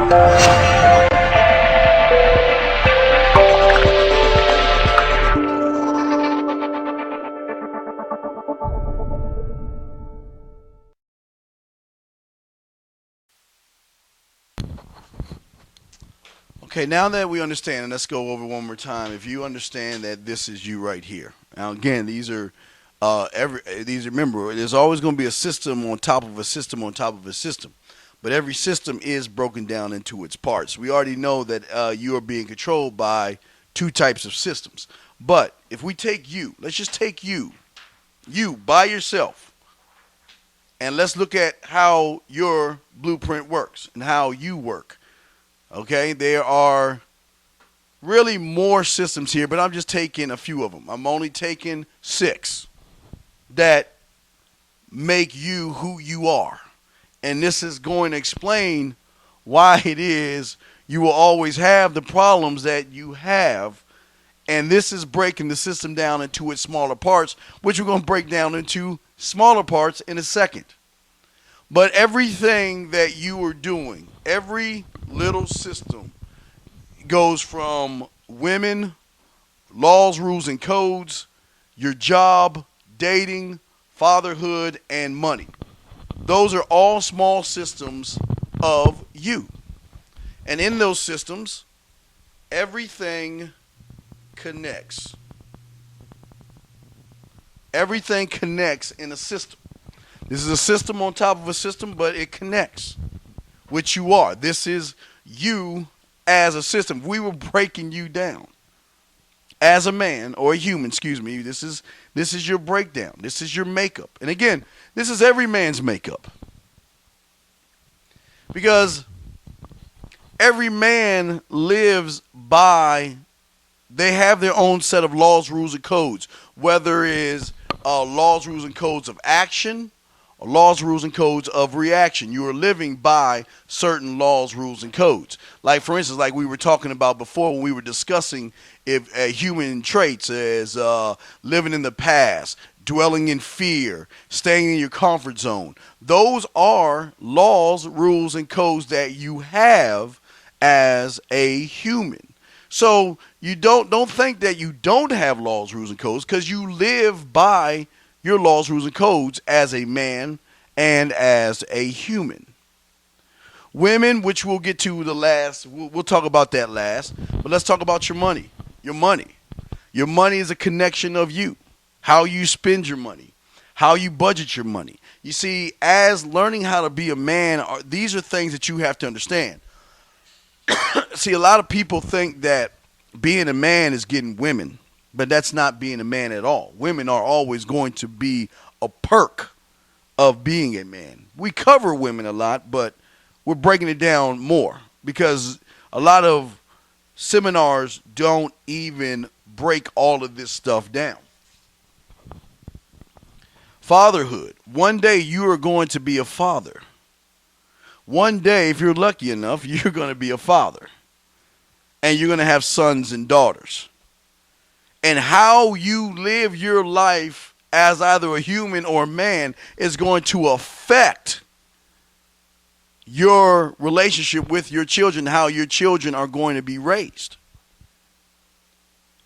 Okay, now that we understand, and let's go over one more time. If you understand that this is you right here. Now, again, these remember, there's always going to be a system on top of a system on top of a system, but every system is broken down into its parts. We already know that you are being controlled by two types of systems. But if we take you, let's just take you by yourself, and let's look at how your blueprint works and how you work. Okay, there are really more systems here, but I'm just taking a few of them. I'm only taking 6 that make you who you are. And this is going to explain why it is you will always have the problems that you have. And this is breaking the system down into its smaller parts, which we're going to break down into smaller parts in a second. But everything that you are doing, every little system goes from women, laws, rules, and codes, your job, dating, fatherhood, and money. Those are all small systems of you. And in those systems, everything connects. Everything connects in a system. This is a system on top of a system, but it connects, which you are. This is you as a system. We were breaking you down as a man, or a human, excuse me. This is your breakdown. This is your makeup. And again, this is every man's makeup. Because every man lives by, they have their own set of laws, rules, and codes. Whether it is laws, rules, and codes of action, or laws, rules, and codes of reaction. You are living by certain laws, rules, and codes. Like, for instance, like we were talking about before when we were discussing if human traits as living in the past, dwelling in fear, staying in your comfort zone. Those are laws, rules, and codes that you have as a human. So you don't think that you don't have laws, rules, and codes, because you live by your laws, rules, and codes as a man and as a human. Women, which we'll get to the last, we'll talk about that last, but let's talk about your money. Your money. Your money is a connection of you. How you spend your money. How you budget your money. You see, as learning how to be a man, these are things that you have to understand. See, a lot of people think that being a man is getting women. But that's not being a man at all. Women are always going to be a perk of being a man. We cover women a lot, but we're breaking it down more because a lot of seminars don't even break all of this stuff down. Fatherhood. One day you are going to be a father. One day, if you're lucky enough, you're going to be a father. And you're going to have sons and daughters. And how you live your life as either a human or a man is going to affect your relationship with your children, how your children are going to be raised.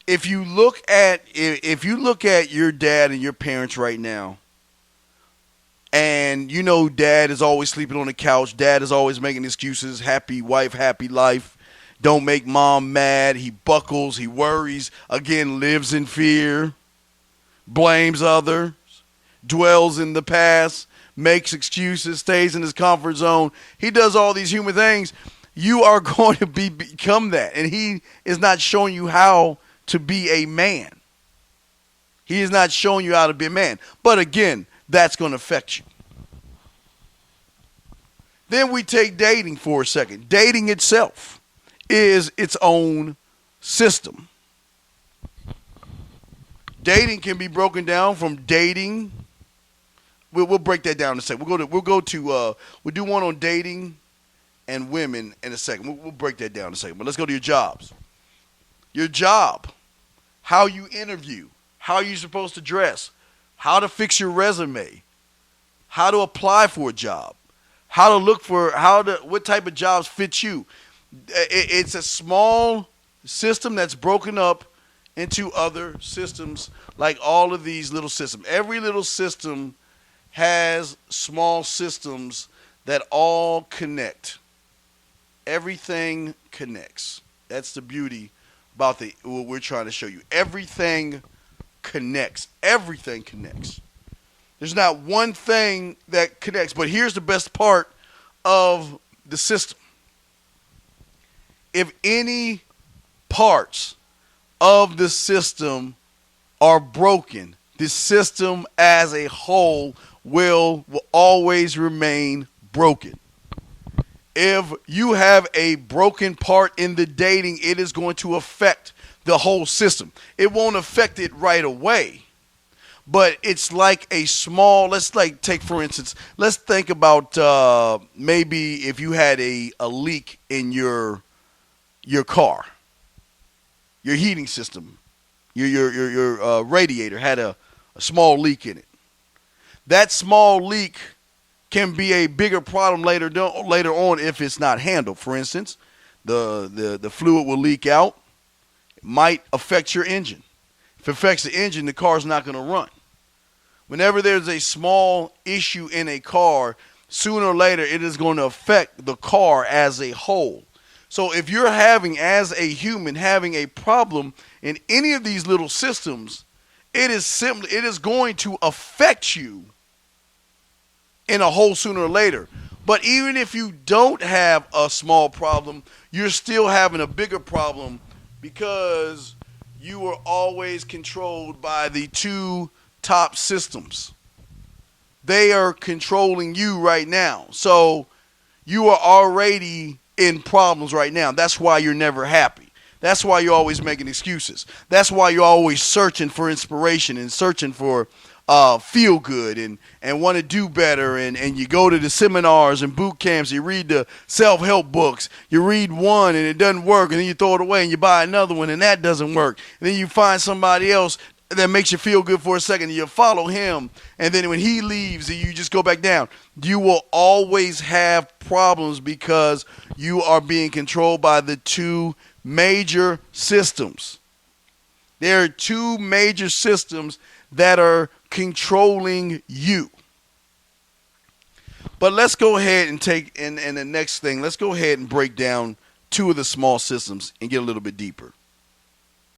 If you look at your dad and your parents right now, and you know dad is always sleeping on the couch, dad is always making excuses, happy wife, happy life. Don't make mom mad. He buckles. He worries. Again, lives in fear. Blames others. Dwells in the past. Makes excuses. Stays in his comfort zone. He does all these human things. You are going to become that. And he is not showing you how to be a man. He is not showing you how to be a man. But again, that's going to affect you. Then we take dating for a second. Dating itself is its own system. Dating can be broken down from dating. We'll break that down in a second. We'll do one on dating and women in a second. We'll break that down in a second. But let's go to your jobs. Your job, how you interview, how you're supposed to dress, how to fix your resume, how to apply for a job, how to look for what type of jobs fit you. It's a small system that's broken up into other systems, like all of these little systems. Every little system has small systems that all connect. Everything connects. That's the beauty about what we're trying to show you. Everything connects. Everything connects. There's not one thing that connects. But here's the best part of the system. If any parts of the system are broken, the system as a whole will always remain broken. If you have a broken part in the dating, it is going to affect the whole system. It won't affect it right away, but it's like a small, let's like take for instance, let's think about maybe if you had a leak in your car, your heating system, your radiator had a small leak in it. That small leak can be a bigger problem later on if it's not handled. For instance, the fluid will leak out. It might affect your engine. If it affects the engine, the car's not going to run. Whenever there's a small issue in a car, sooner or later it is going to affect the car as a whole. So if you're as a human, having a problem in any of these little systems, it is going to affect you in a whole sooner or later. But even if you don't have a small problem, you're still having a bigger problem because you are always controlled by the two top systems. They are controlling you right now. So you are already in problems right now. That's why you're never happy. That's why you're always making excuses. That's why you're always searching for inspiration and searching for feel good and want to do better. And you go to the seminars and boot camps. You read the self-help books. You read one and it doesn't work. And then you throw it away and you buy another one and that doesn't work. And then you find somebody else that makes you feel good for a second. And you follow him. And then when he leaves, you just go back down. You will always have problems because you are being controlled by the two major systems. There are two major systems that are controlling you. But let's go ahead and take, and the next thing, let's go ahead and break down two of the small systems and get a little bit deeper.